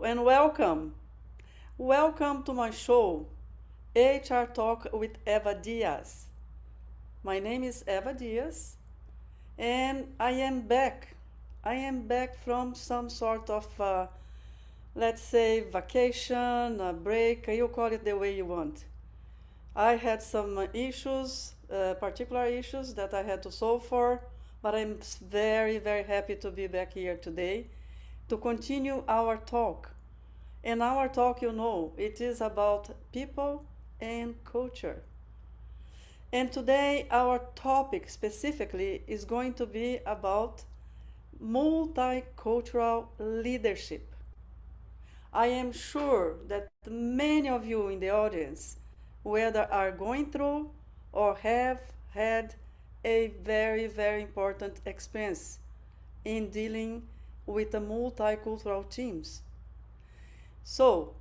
and welcome. Welcome to my show, HR Talk with Eva Dias. My name is Eva Dias, and I am back. I am back from some sort of, let's say, vacation, a break, you call it the way you want. I had some issues, particular issues that I had to solve for, but I'm very, very happy to be back here today to continue our talk. And our talk, it is about people and culture. And today, our topic specifically is going to be about multicultural leadership. I am sure that many of you in the audience, whether are going through or have had a very, very important experience in dealing with the multicultural teams. So,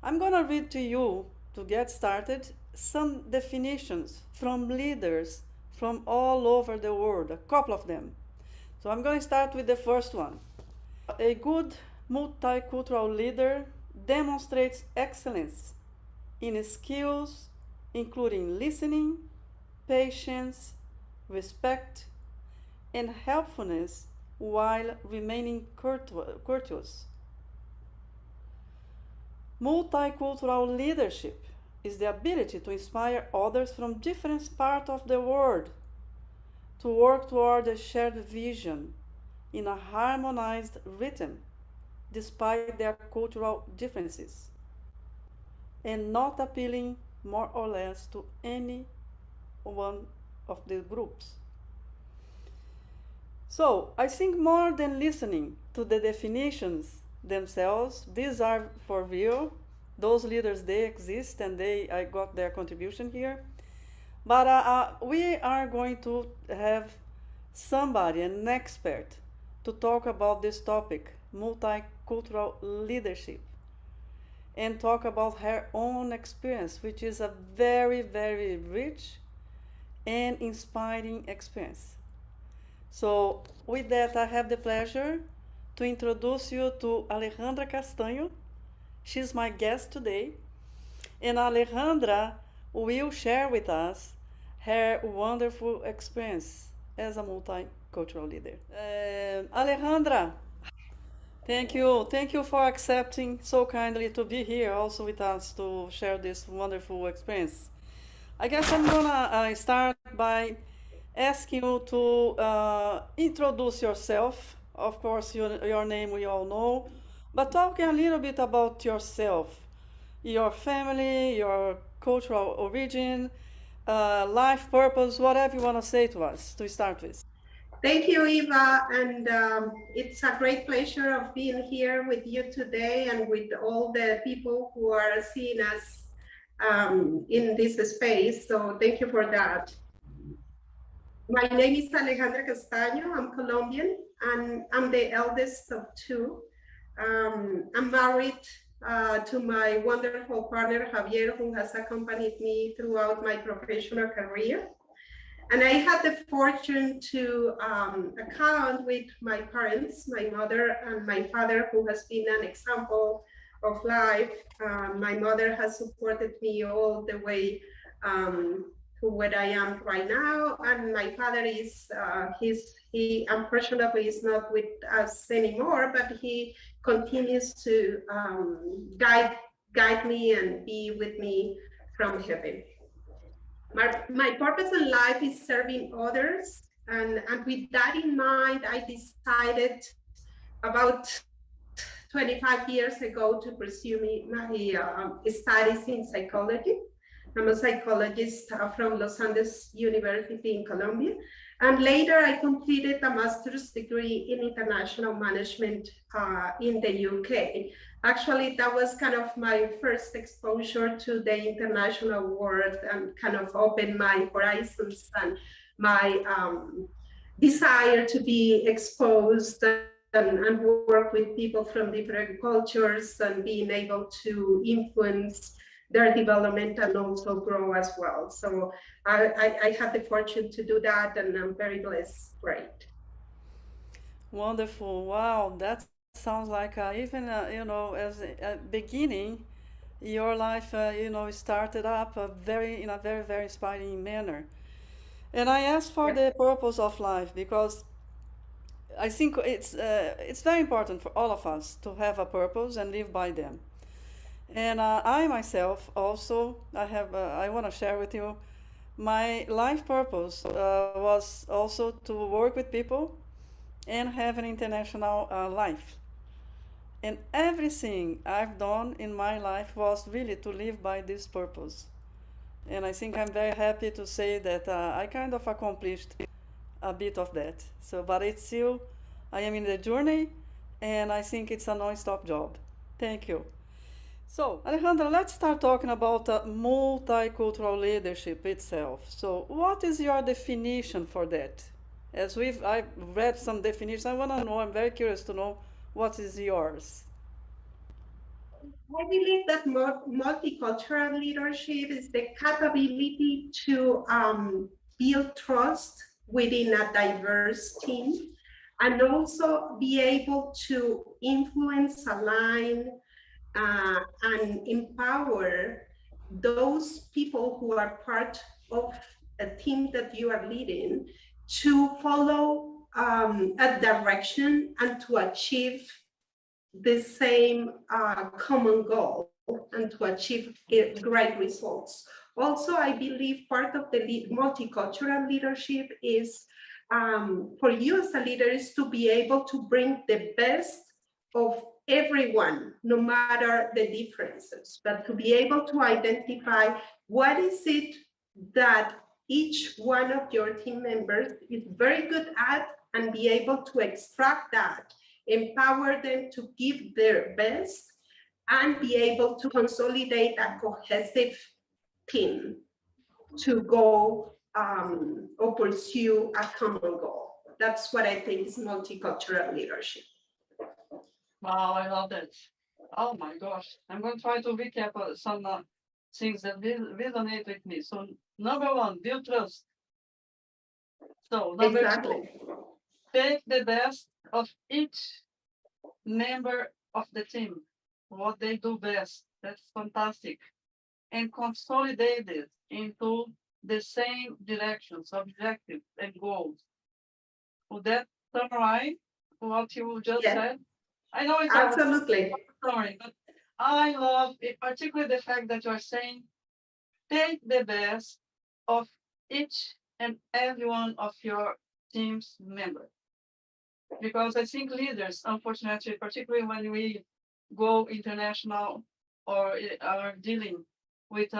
I'm going to read to you, to get started, some definitions from leaders from all over the world, a couple of them. So, I'm going to start with the first one. A good multicultural leader demonstrates excellence in skills including listening, patience, respect, and helpfulness while remaining courteous. Multicultural leadership is the ability to inspire others from different parts of the world to work toward a shared vision in a harmonized rhythm despite their cultural differences, and not appealing more or less to any one of the groups. So, I think more than listening to the definitions themselves, these are for real. Those leaders, they exist, and I got their contribution here. But we are going to have somebody, an expert, to talk about this topic, multicultural leadership, and talk about her own experience, which is a very, very rich and inspiring experience. So, with that, I have the pleasure to introduce you to Alejandra Castaño. She's my guest today, and Alejandra will share with us her wonderful experience as a multicultural leader. Alejandra, thank you for accepting so kindly to be here also with us to share this wonderful experience. I guess I'm gonna start by asking you to introduce yourself. Of course, your name we all know, but talking a little bit about yourself, your family, your cultural origin, life purpose, whatever you want to say to us to start with. Thank you, Eva, and it's a great pleasure of being here with you today and with all the people who are seeing us in this space. So thank you for that. My name is Alejandra Castaño. I'm Colombian, and I'm the eldest of two. I'm married to my wonderful partner, Javier, who has accompanied me throughout my professional career. And I had the fortune to account with my parents, my mother and my father, who has been an example of life. My mother has supported me all the way to where I am right now. And my father is, he unfortunately is not with us anymore, but he continues to guide me and be with me from heaven. My purpose in life is serving others. And with that in mind, I decided about 25 years ago to pursue my studies in psychology. I'm a psychologist from Los Andes University in Colombia. And later I completed a master's degree in international management in the UK. Actually, that was kind of my first exposure to the international world and kind of opened my horizons and my desire to be exposed and work with people from different cultures and being able to influence their development and also grow as well. So I had the fortune to do that, and I'm very blessed for it. Wonderful. Wow, that's sounds like even you know, as a beginning, your life you know, started up in a very very inspiring manner. And I asked for Yeah. the purpose of life because I think it's very important for all of us to have a purpose and live by them. And I myself also I want to share with you my life purpose was also to work with people and have an international life. And everything I've done in my life was really to live by this purpose. And I think I'm very happy to say that I kind of accomplished a bit of that. So, but it's still, I am in the journey, and I think it's a non-stop job. Thank you. So, Alejandra, let's start talking about multicultural leadership itself. So, what is your definition for that? I've read some definitions. I want to know. I'm very curious to know what is yours. I believe that multicultural leadership is the capability to build trust within a diverse team and also be able to influence, align, and empower those people who are part of a team that you are leading to follow a direction and to achieve the same common goal and to achieve great results. Also, I believe part of the multicultural leadership is for you as a leader is to be able to bring the best of everyone, no matter the differences, but to be able to identify what is it that each one of your team members is very good at and be able to extract that, empower them to give their best, and be able to consolidate a cohesive team to go or pursue a common goal. That's what I think is multicultural leadership. Wow, I love that. Oh my gosh. I'm going to try to recap some things that resonate with me. So, number one, build trust. So, number two, Exactly. take the best of each member of the team, what they do best. That's fantastic. And consolidate it into the same directions, objectives, and goals. Would that summarize what you just Yes, said? I know it's a absolutely. summary, but I love it, particularly the fact that you are saying take the best of each and every one of your team's members. Because I think leaders, unfortunately, particularly when we go international or are dealing with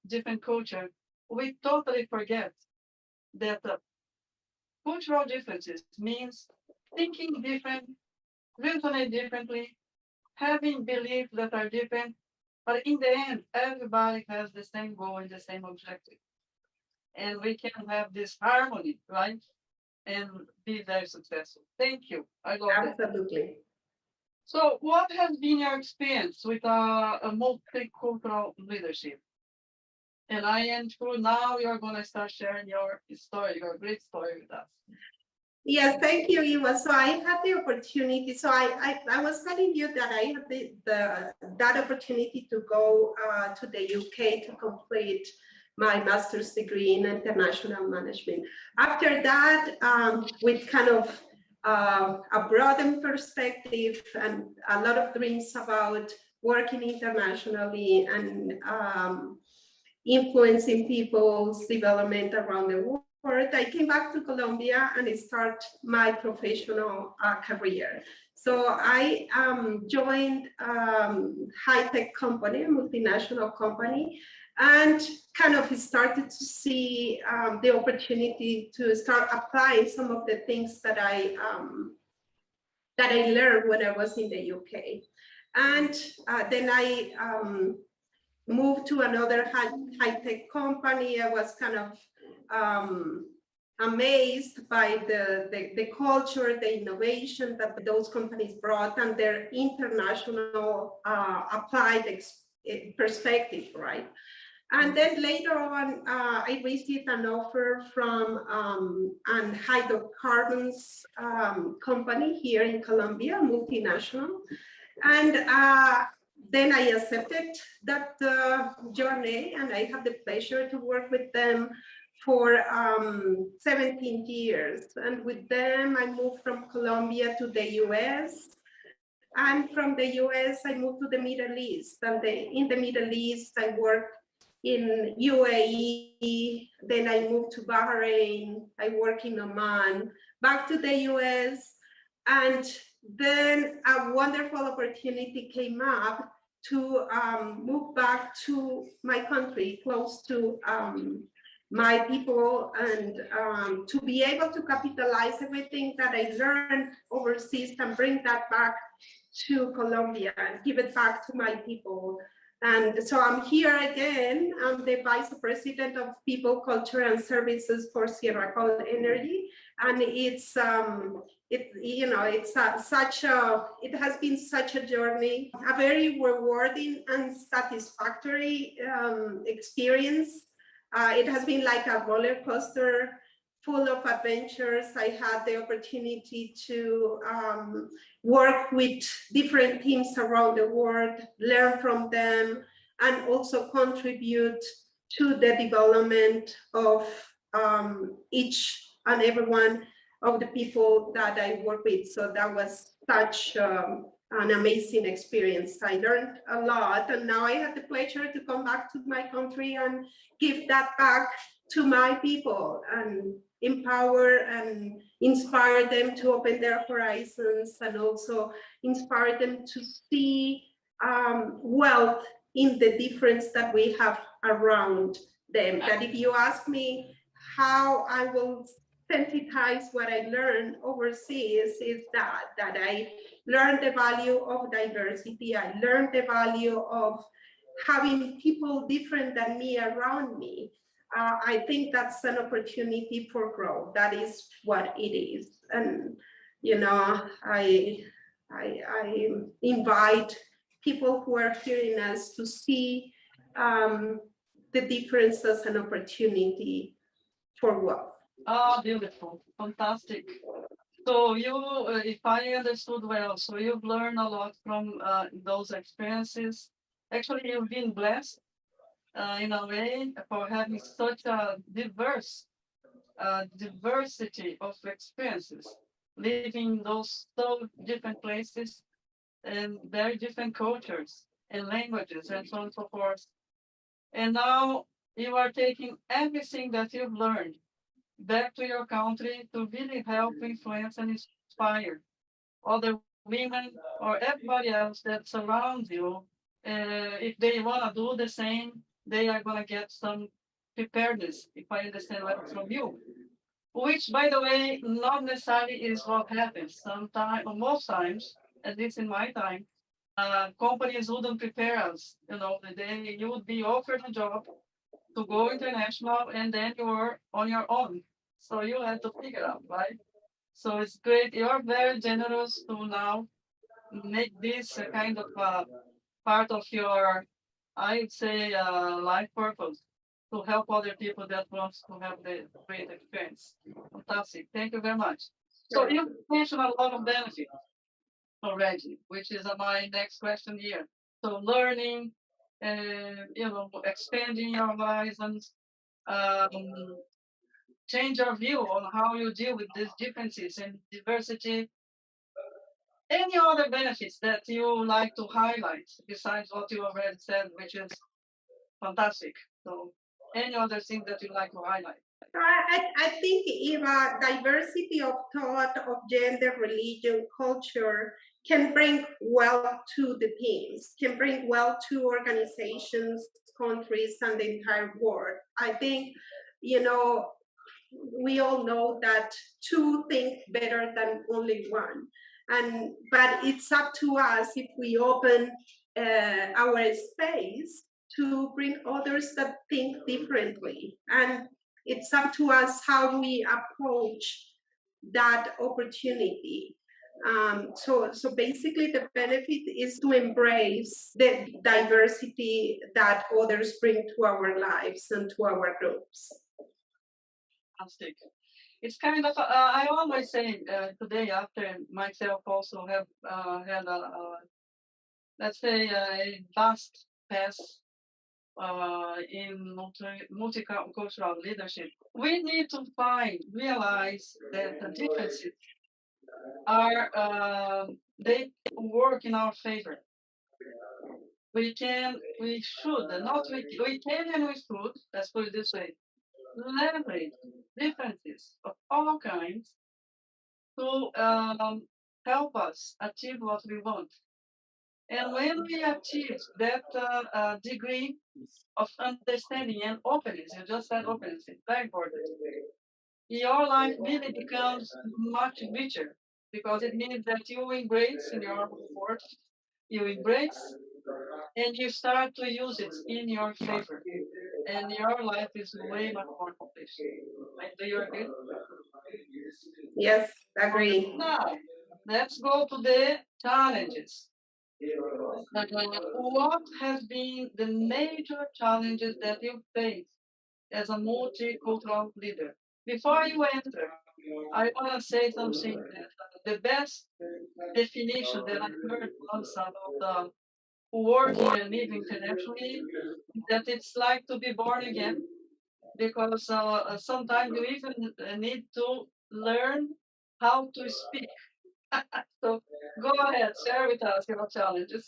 different culture, we totally forget that cultural differences means thinking different, reasoning differently, having beliefs that are different, but in the end, everybody has the same goal and the same objective. And we can have this harmony, right? And be very successful. Thank you. I love that. Absolutely. So, what has been your experience with a multicultural leadership? And I am sure now you're going to start sharing your story, your great story with us. Yes, thank you, Eva. So I had the opportunity. So I was telling you that I had that opportunity to go to the UK to complete my master's degree in international management. After that, with kind of a broadened perspective and a lot of dreams about working internationally and influencing people's development around the world, I came back to Colombia and start my professional career. So I joined high-tech company, a multinational company, and kind of started to see the opportunity to start applying some of the things that I learned when I was in the UK. And then I moved to another high-tech company. I was kind of amazed by the culture, the innovation that those companies brought and their international applied perspective, right? And then later on, I received an offer from an hydrocarbons company here in Colombia, multinational. And then I accepted that journey, and I have the pleasure to work with them for 17 years. And with them, I moved from Colombia to the US. And from the US, I moved to the Middle East. And in the Middle East, I worked in UAE, then I moved to Bahrain, I work in Oman, back to the US, and then a wonderful opportunity came up to move back to my country, close to my people, and to be able to capitalize everything that I learned overseas and bring that back to Colombia and give it back to my people. And so I'm here again. I'm the Vice President of People, Culture, and Services for Sierra Col Energy, and it has been such a journey, a very rewarding and satisfactory experience. It has been like a roller coaster full of adventures. I had the opportunity to work with different teams around the world, learn from them, and also contribute to the development of each and every one of the people that I work with. So that was such an amazing experience. I learned a lot, and now I have the pleasure to come back to my country and give that back to my people and empower and inspire them to open their horizons, and also inspire them to see wealth in the difference that we have around them. That if you ask me how I will sensitize what I learned overseas, is that I learned the value of diversity. I learned the value of having people different than me around me. I think that's an opportunity for growth. That is what it is. And, you know, I invite people who are hearing us to see the difference as an opportunity for wealth. Ah, beautiful, fantastic. So you, if I understood well, so you've learned a lot from those experiences. Actually, you've been blessed in a way for having such a diversity of experiences, living in those so different places and very different cultures and languages and so on and so forth. And now you are taking everything that you've learned back to your country to really help influence and inspire other women or everybody else that surrounds you. If they want to do the same, they are going to get some preparedness, if I understand well, from you. Which, by the way, not necessarily is what happens. Sometimes, or most times, at least in my time, companies wouldn't prepare us. You would be offered a job to go international, and then you're on your own. So you have to figure out, right? So it's great. You're very generous to now make this a kind of part of your, I would say, life purpose to help other people that wants to have the great experience. Fantastic. Thank you very much. So you mentioned a lot of benefits already, which is my next question here. So learning, expanding your horizons, um, change your view on how you deal with these differences and diversity. Any other benefits that you like to highlight besides what you already said, which is fantastic? So any other thing that you like to highlight? I think, Eva, diversity of thought, of gender, religion, culture can bring wealth to the teams, can bring wealth to organizations, countries, and the entire world. I think, we all know that two think better than only one. But it's up to us if we open our space to bring others that think differently. And it's up to us how we approach that opportunity. So basically the benefit is to embrace the diversity that others bring to our lives and to our groups. Fantastic. It's kind of, I always say today after myself also have had let's say a vast past in multicultural leadership. We need to realize that the differences are, they work in our favor. We can, we should, not we can and we should, let's put it this way, leverage differences of all kinds to help us achieve what we want. And when we achieve that degree of understanding and openness, you just said openness, it's very important. Your life really becomes much richer because it means that you embrace in your work, you embrace and you start to use it in your favor. And your life is way much more accomplished. Do you agree? Yes, agree. Now, let's go to the challenges. What has been the major challenges that you face as a multicultural leader? Before you answer, I want to say something that the best definition that I heard once about working and living internationally is that it's like to be born again because sometimes you even need to learn how to speak. So go ahead, share with us your challenges.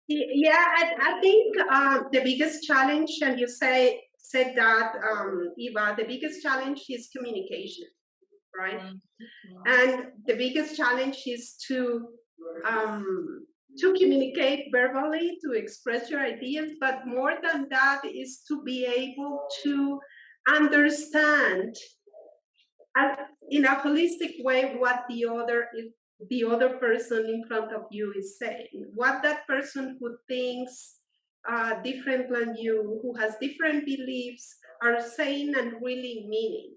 Yeah, I think the biggest challenge, and you said that, Eva, the biggest challenge is communication, right? Mm-hmm. And the biggest challenge is um, to communicate verbally, to express your ideas, but more than that is to be able to understand in a holistic way what the other person in front of you is saying, what that person who thinks different than you, who has different beliefs, are saying and really meaning.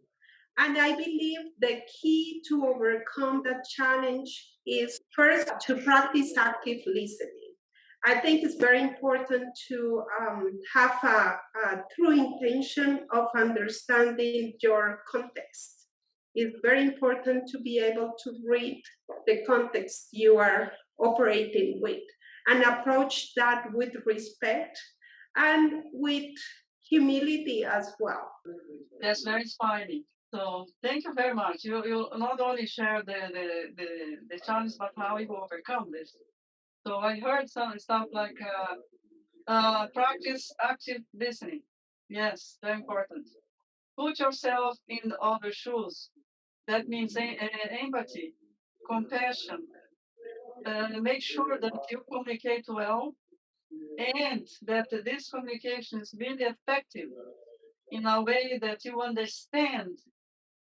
And I believe the key to overcome that challenge is first to practice active listening. I think it's very important to have a true intention of understanding your context. It's very important to be able to read the context you are operating with and approach that with respect and with humility as well. That's very inspiring. So thank you very much. You not only share the challenge, but how you overcome this. So I heard some stuff like practice active listening. Yes, very important. Put yourself in the other shoes. That means empathy, compassion. Make sure that you communicate well and that this communication is really effective in a way that you understand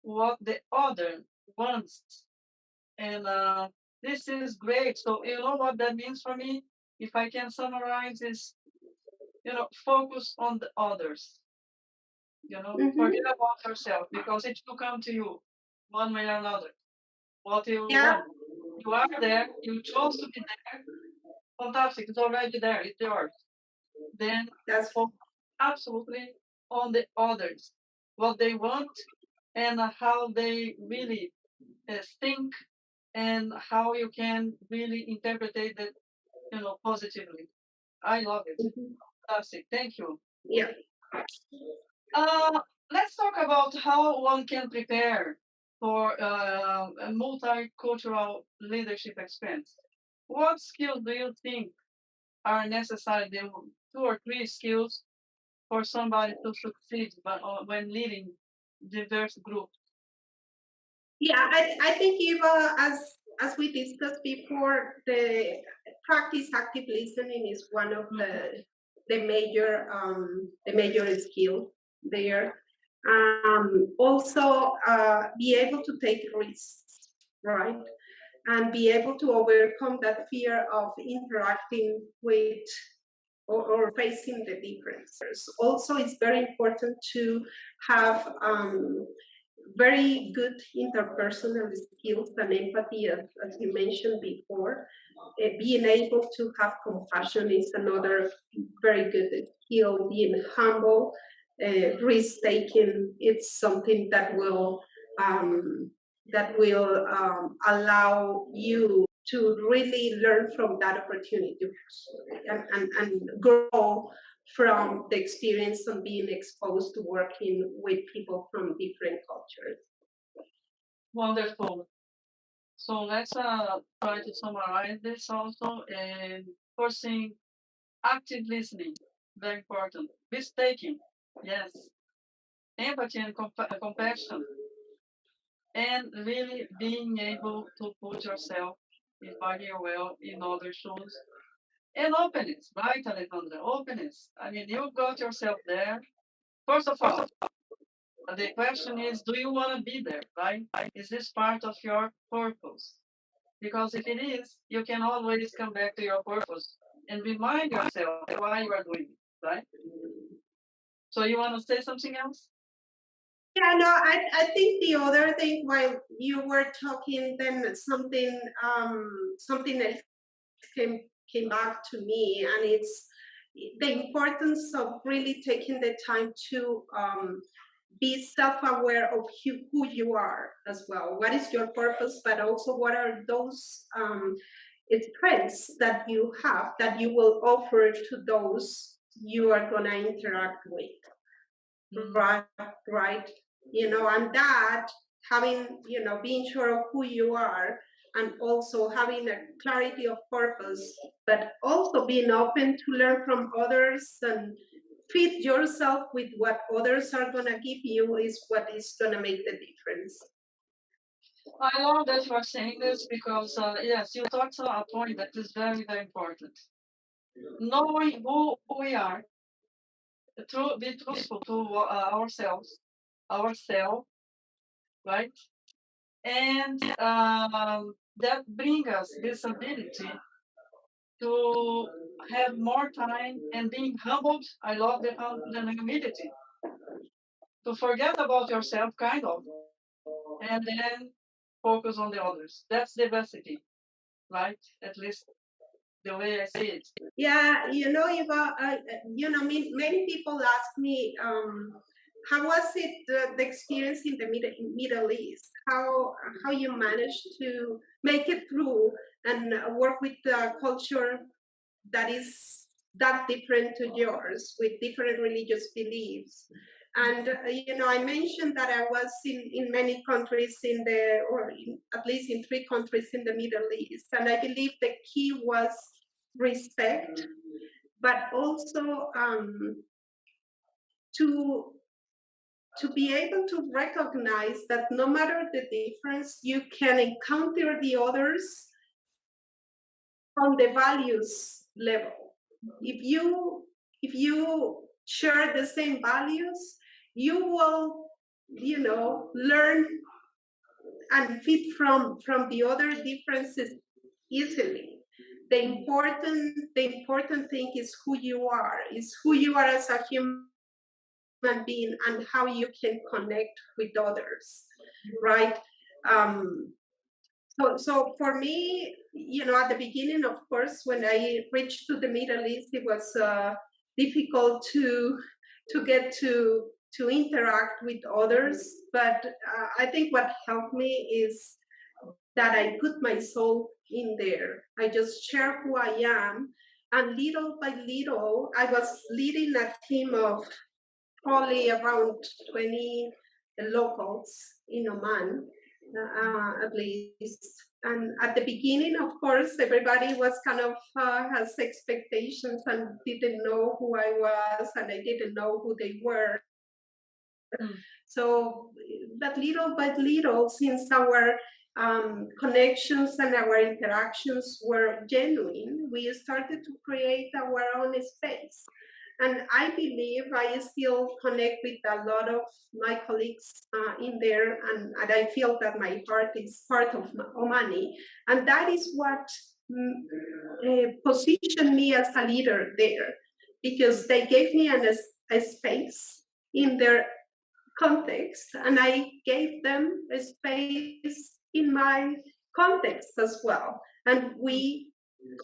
what the other wants. And this is great. So you know what that means for me? If I can summarize is, focus on the others. Forget about yourself because it will come to you one way or another. What you Yeah. want. You are there, you chose to be there. Fantastic, it's already there, it's yours. Then That's focus absolutely on the others, what they want and how they really think and how you can really interpret it, positively. I love it. Fantastic. Thank you. yeah. Uh, let's talk about how one can prepare for a multicultural leadership experience. What skills do you think are necessary? The two or three skills for somebody to succeed when leading diverse groups. Yeah, I think Eva, as we discussed before, the practice active listening is one of the major skill there. Also, be able to take risks, right, and be able to overcome that fear of interacting with or facing the differences. Also, it's very important to have very good interpersonal skills and empathy, as you mentioned before. Being able to have compassion is another very good skill. Being humble, risk-taking, it's something that will allow you to really learn from that opportunity and grow from the experience of being exposed to working with people from different cultures. Wonderful. So let's try to summarize this also. And first thing, active listening, very important. Risk-taking, yes. Empathy and compassion, and really being able to put yourself, if I hear well, in other shoes. And openness, right, Alejandra? Openness. I mean, you got yourself there. First of all, the question is, do you want to be there, right? Is this part of your purpose? Because if it is, you can always come back to your purpose and remind yourself why you are doing it, right? So you want to say something else? Yeah, no, I think the other thing while you were talking, then something else came back to me, and it's the importance of really taking the time to be self-aware of who you are as well. What is your purpose, but also what are those strengths that you have that you will offer to those you are going to interact with. Right, and that having, being sure of who you are, and also having a clarity of purpose, but also being open to learn from others and fit yourself with what others are going to give you is what is going to make the difference. I love that you are saying this because, yes, you touched on a point that is very, very important. Knowing who we are, be truthful to ourselves, right? And that brings us this ability to have more time and being humbled. I love the humility to forget about yourself, kind of, and then focus on the others. That's the recipe, right? At least the way I see it. Yeah, Eva, many people ask me, how was it the experience in the Middle East? How you managed to make it through and work with a culture that is that different to yours, with different religious beliefs? And I mentioned that I was in many countries at least in 3 countries in the Middle East, and I believe the key was respect, but also to be able to recognize that no matter the difference, you can encounter the others on the values level. If you share the same values, you will, learn and fit from the other differences easily. The important thing is who you are as a human being, and how you can connect with others, right? So for me, at the beginning, of course, when I reached to the Middle East, it was difficult to get to interact with others. But I think what helped me is that I put my soul in there. I just share who I am, and little by little, I was leading a team of probably around 20 locals in Oman, at least. And at the beginning, of course, everybody was kind of has expectations and didn't know who I was, and I didn't know who they were. So, but little by little, since our connections and our interactions were genuine, we started to create our own space. And I believe I still connect with a lot of my colleagues in there, and I feel that my heart is part of Omani. And that is what positioned me as a leader there, because they gave me a space in their context, and I gave them a space in my context as well. And we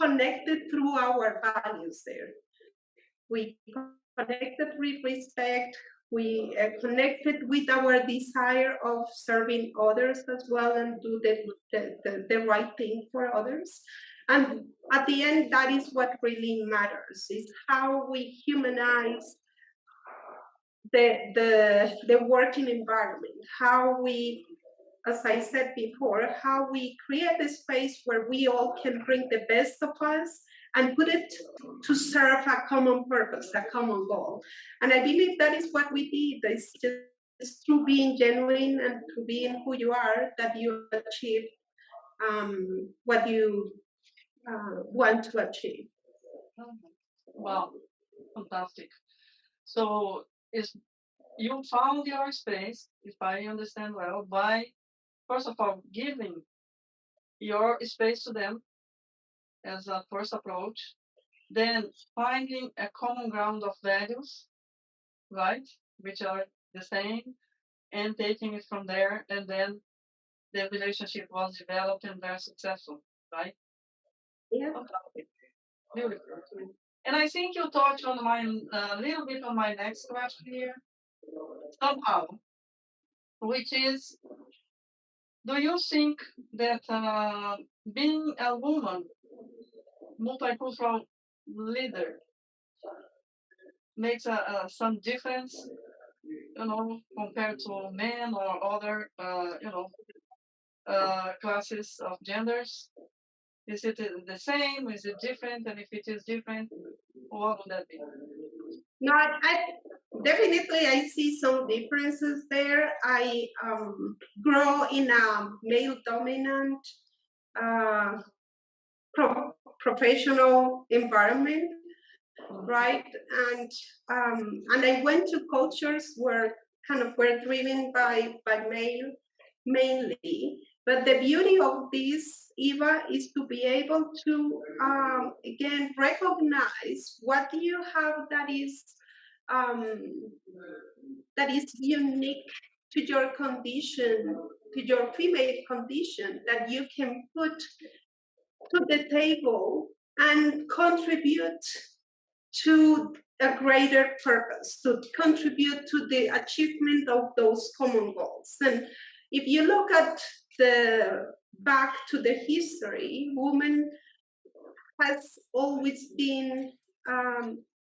connected through our values there. We connected with respect. We connected with our desire of serving others as well and do the right thing for others. And at the end, that is what really matters, is how we humanize the working environment, how we, as I said before, how we create a space where we all can bring the best of us and put it to serve a common purpose, a common goal. And I believe that is what we did. It's just through being genuine and through being who you are that you achieve what you want to achieve. Wow, fantastic. So is you found your space, if I understand well, by first of all giving your space to them as a first approach, then finding a common ground of values, right, which are the same, and taking it from there, and then the relationship was developed and very successful, right? Yeah. Fantastic. Beautiful. And I think you touched on my a little bit on my next question here, somehow, which is, do you think that being a woman, multicultural leader, makes some difference, compared to men or other, classes of genders? Is it the same? Is it different? And if it is different, what would that be? No, definitely I see some differences there. I grow in a male dominant uh, professional environment, right? And I went to cultures where kind of were driven by male mainly. But the beauty of this, Eva, is to be able to again recognize what you have um, that is unique to your condition, to your female condition, that you can put to the table and contribute to a greater purpose, to contribute to the achievement of those common goals. And if you look at the back to the history, women has always been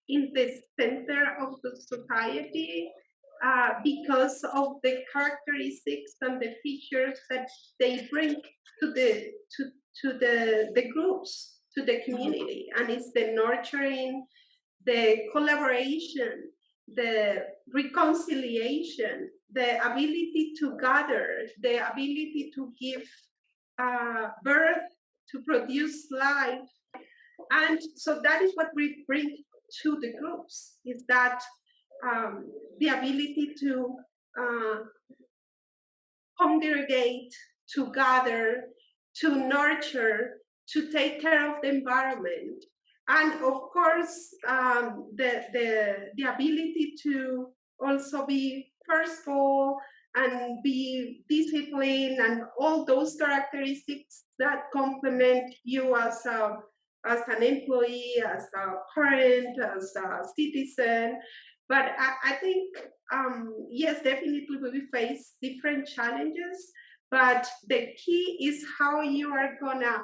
in the center of the society because of the characteristics and the features that they bring to the groups, to the community. And it's the nurturing, the collaboration, the reconciliation, the ability to gather, the ability to give birth, to produce life. And so that is what we bring to the groups, is that the ability to congregate, to gather, to nurture, to take care of the environment. And of course, the ability to also be forceful and be disciplined and all those characteristics that complement you as an employee, as a parent, as a citizen. But I think, yes, definitely we face different challenges, but the key is how you are gonna,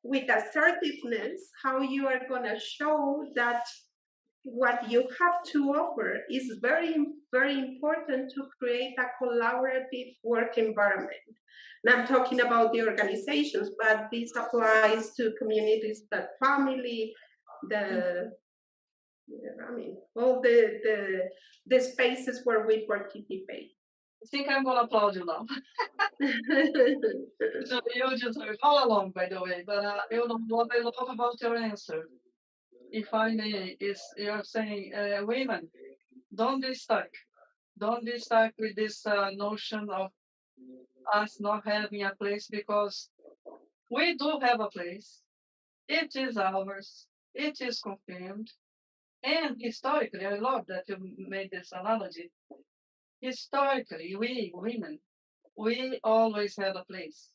with assertiveness, how you are gonna show that what you have to offer is very, very important to create a collaborative work environment. And I'm talking about the organizations, but this applies to communities, the family, all the spaces where we participate. I think I'm gonna applaud you now. So you just heard all along, by the way. But what I love about your answer, if I may, is you're saying, women, don't be stuck. Don't be stuck with this notion of us not having a place, because we do have a place. It is ours. It is confirmed. And historically, I love that you made this analogy. historically, we women, we always had a place.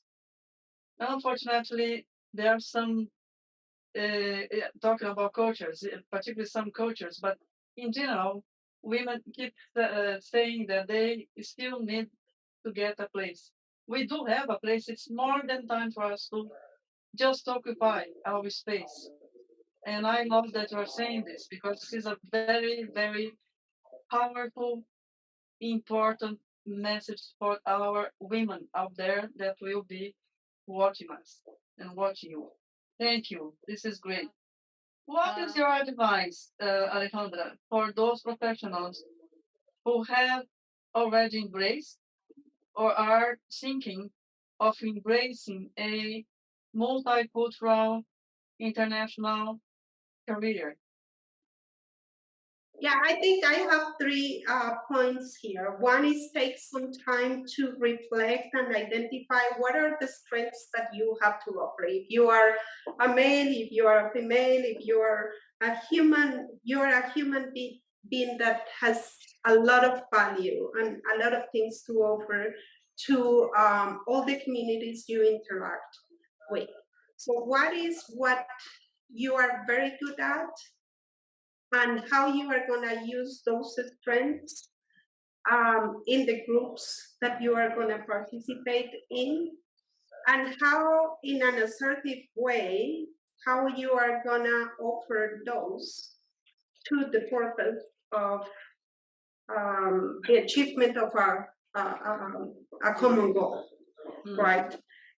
Unfortunately, there are some talking about cultures, particularly some cultures, but in general, women keep saying that they still need to get a place. We do have a place. It's more than time for us to just occupy our space. And I love that you are saying this because this is a very, very powerful, important message for our women out there that will be watching us and watching you. Thank you. This is great. What is your advice, Alejandra, for those professionals who have already embraced or are thinking of embracing a multicultural international career? Yeah, I think I have three points here. One is take some time to reflect and identify what are the strengths that you have to offer. If you are a male, if you are a female, if you are a human, you're a human being that has a lot of value and a lot of things to offer to all the communities you interact with. So what is what you are very good at, and how you are going to use those strengths in the groups that you are going to participate in, and how in an assertive way, how you are going to offer those to the purpose of the achievement of a common goal, right?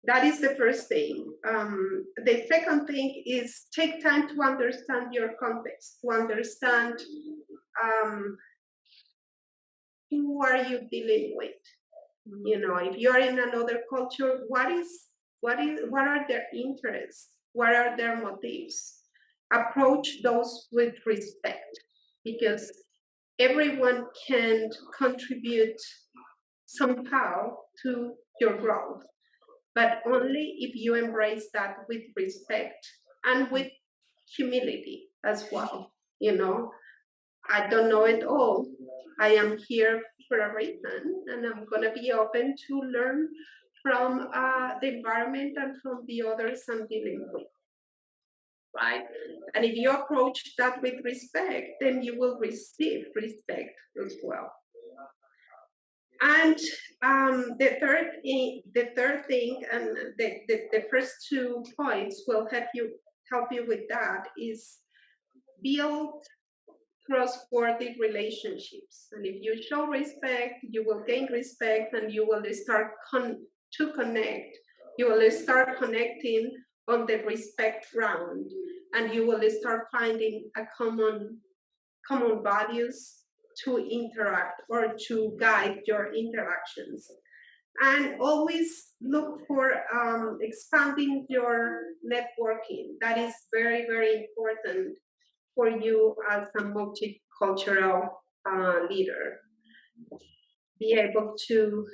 That is the first thing. The second thing is take time to understand your context, to understand who are you dealing with. You know, if you're in another culture, what are their interests? What are their motives? Approach those with respect, because everyone can contribute somehow to your growth, but only if you embrace that with respect and with humility as well. You know, I don't know it all. I am here for a reason, and I'm going to be open to learn from the environment and from the others I'm dealing with, right? And if you approach that with respect, then you will receive respect as well. And the third thing, and the first 2 points will help you with that, is build trustworthy relationships. And if you show respect, you will gain respect, and you will start to connect. You will start connecting on the respect ground, and you will start finding a common values to interact or to guide your interactions. And always look for expanding your networking. That is very, very important for you as a multicultural leader. Be able to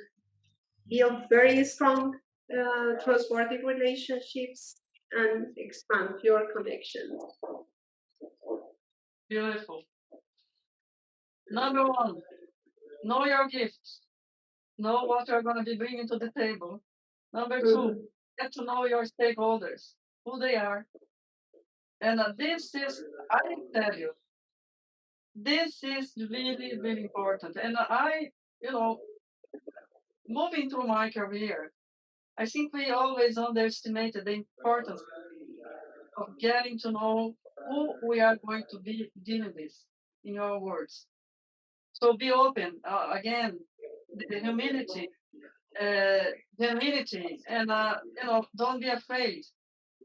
build very strong, trustworthy relationships and expand your connections. Beautiful. Number one, know your gifts. Know what you're going to be bringing to the table. Number two, get to know your stakeholders, who they are. And this is, I tell you, this is really, really important. And you know, moving through my career, I think we always underestimated the importance of getting to know who we are going to be dealing with, in your words. So be open. Again, the humility, and don't be afraid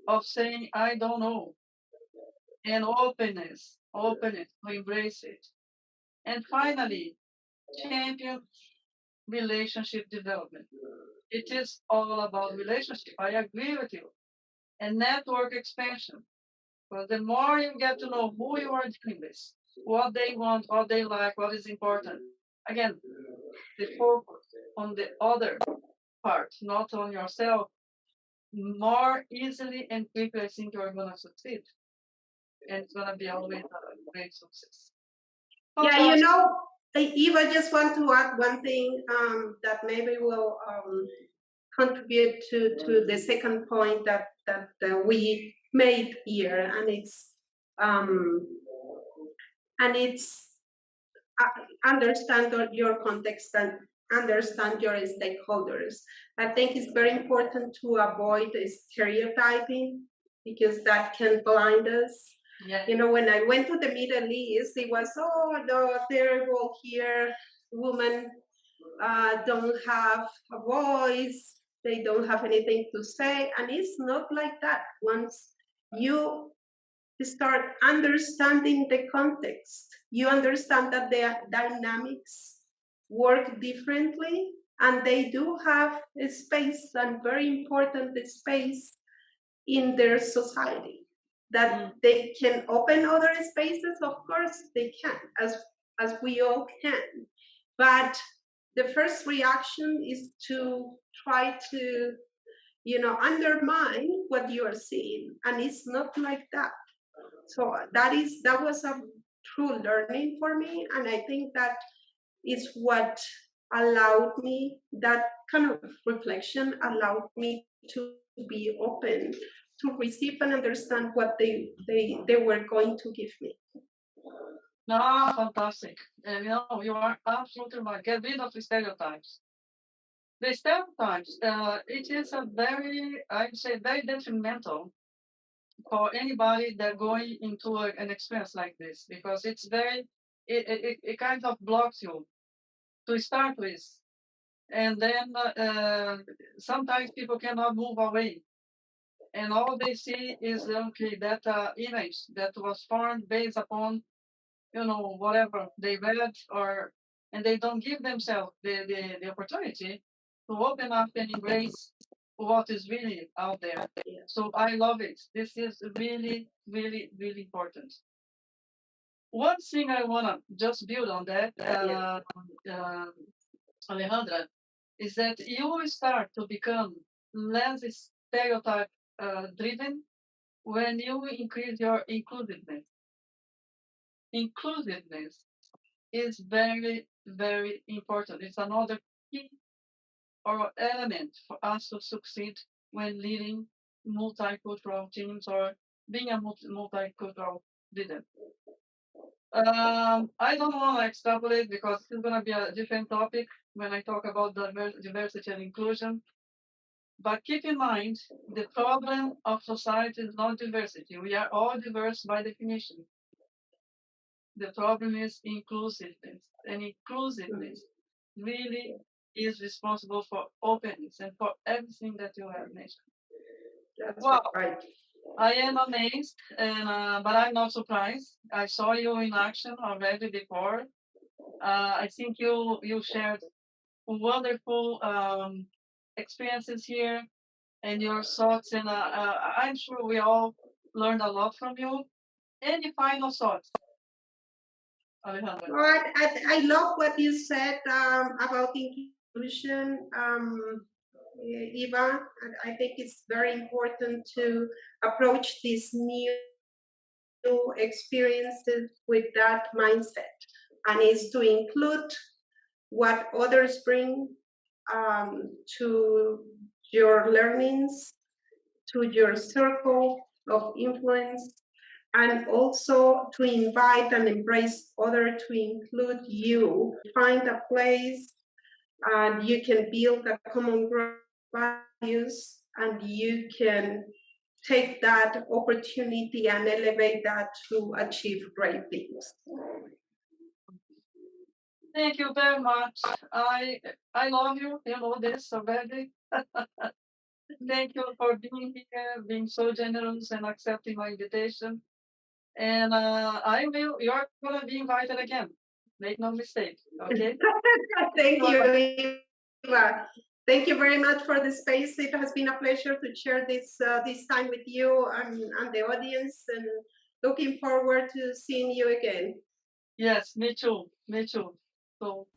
of saying I don't know, and openness to embrace it. And finally, champion relationship development. It is all about relationship. I agree with you. And network expansion. Because the more you get to know who you are dealing with, what they want, what they like, what is important. Again, the focus on the other part, not on yourself, more easily and quickly I think you're gonna succeed. And it's gonna be always a great success. Yeah, you know, Eva, just want to add one thing that maybe will contribute to the second point that we made here, and it's understand your context and understand your stakeholders. I think it's very important to avoid stereotyping because that can blind us. Yeah. You know, when I went to the Middle East, it was, oh, no, terrible here, women don't have a voice, they don't have anything to say, and it's not like that. Once you start understanding the context, you understand that their dynamics work differently, and they do have a space, and very important space in their society, that they can open other spaces. Of course they can, as we all can, but the first reaction is to try to, you know, undermine what you are seeing, and it's not like that. So that was a true learning for me, and I think that is what allowed me, that kind of reflection allowed me to be open to receive and understand what they were going to give me. No, fantastic. And you know, you are absolutely right. Get rid of the stereotypes. The stereotypes, it is a very, I'd say, very detrimental for anybody that going into an experience like this, because it's very, it kind of blocks you to start with. And then sometimes people cannot move away. And all they see is, okay, that image that was formed based upon, you know, whatever they read, or, and they don't give themselves the opportunity to open up and embrace what is really out there. So I love it. This is really, really, really important. One thing I want to just build on that, Alejandra, is that you will start to become less stereotype driven when you increase your inclusiveness. Inclusiveness is very, very important. It's another key or element for us to succeed when leading multicultural teams or being a multicultural leader. I don't want to extrapolate because it's going to be a different topic when I talk about diversity and inclusion. But keep in mind, the problem of society is not diversity. We are all diverse by definition. The problem is inclusiveness, and inclusiveness really is responsible for openness and for everything that you have mentioned. That's Wow, right. I am amazed, and but I'm not surprised. I saw you in action already before. I think you shared wonderful experiences here and your thoughts, and I'm sure we all learned a lot from you. Any final thoughts, Alejandra? Well, I love what you said about inclusion, Eva. I think it's very important to approach these new experiences with that mindset, and is to include what others bring to your learnings, to your circle of influence, and also to invite and embrace others to include you. Find a place and you can build a common values, and you can take that opportunity and elevate that to achieve great things. Thank you very much. I love you. You know this already. Thank you for being here, being so generous and accepting my invitation. And you're gonna be invited again. Make no mistake. Okay. Thank you, Eva. Thank you very much for the space. It has been a pleasure to share this time with you and the audience, and looking forward to seeing you again. Yes, me too. Me too. So